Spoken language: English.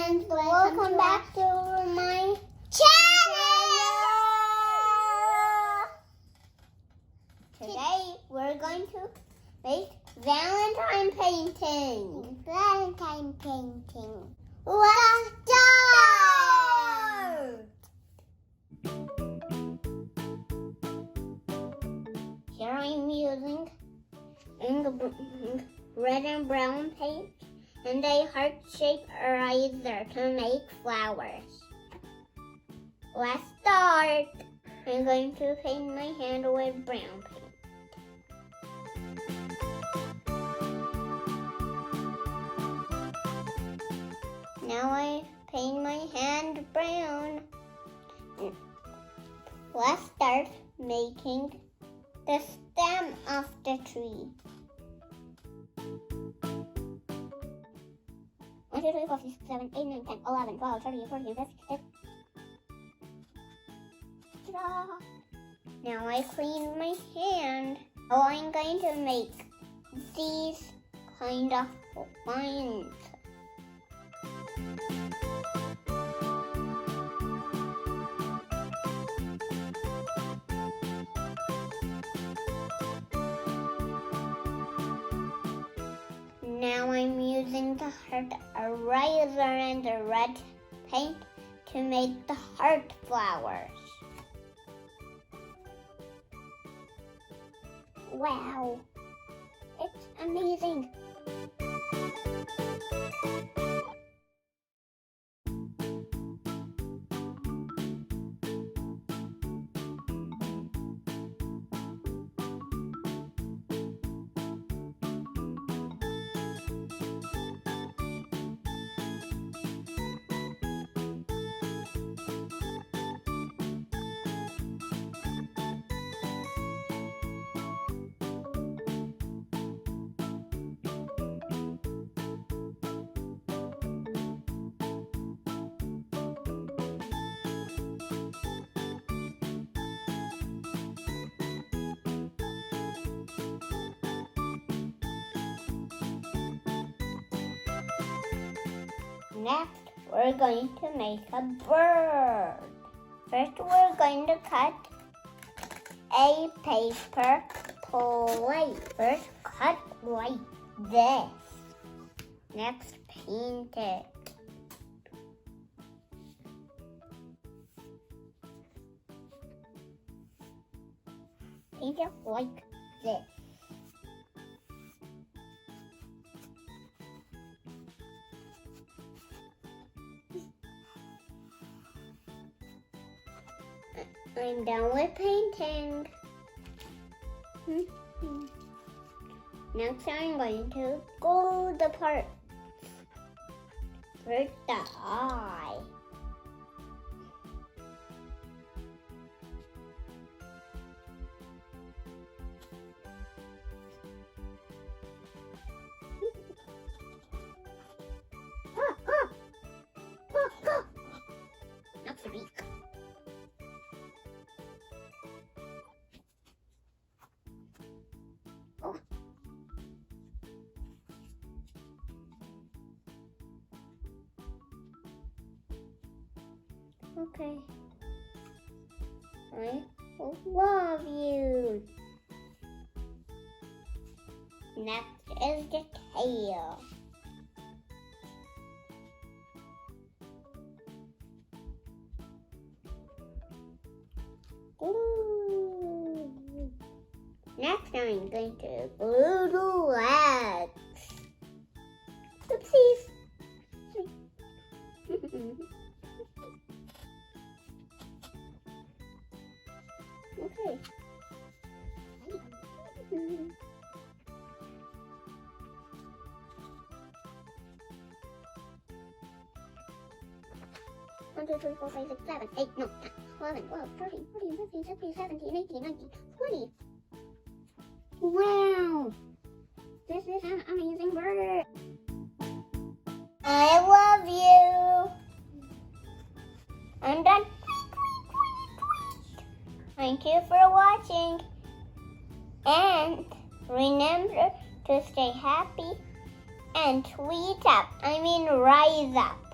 friends, welcome back to my channel! Today we're going to make Valentine painting. Valentine painting. Let's start! Here I'm using red and brown paint and a heart-shaped eraser to make flowers. Let's start. I'm going to paint my hand with brown paint. Now I paint my hand brown. Let's start making the stem of the tree. 1, 2, 3, 4, 5, 6, 7, 8, 9, 10, 11, 12, 13, 14, 15, 16. Now I clean my hand. Now I'm going to make these kind of lines. Now I'm using the heart eraser and the red paint to make the heart flowers. Wow, it's amazing. Next, we're going to make a bird. First, we're going to cut a paper plate. First, cut like this. Next, paint it. Paint it like this. I'm done with painting. Next, I'm going to glue the parts. First, the eye. Next, the beak. Okay. I love you. Next is the tail. Ooh. Next, I'm going to glue the legs. Oopsies. Okay. 1, 2, 3, 4, 5, 6, 7, 8, 9, 10, 11, 12, 13, 14, 15, 16, 17, 18, 19, 20. Wow! This is an amazing bird. I love you. I'm done. Thank you for watching. And remember to stay happy and tweet up. Rise up.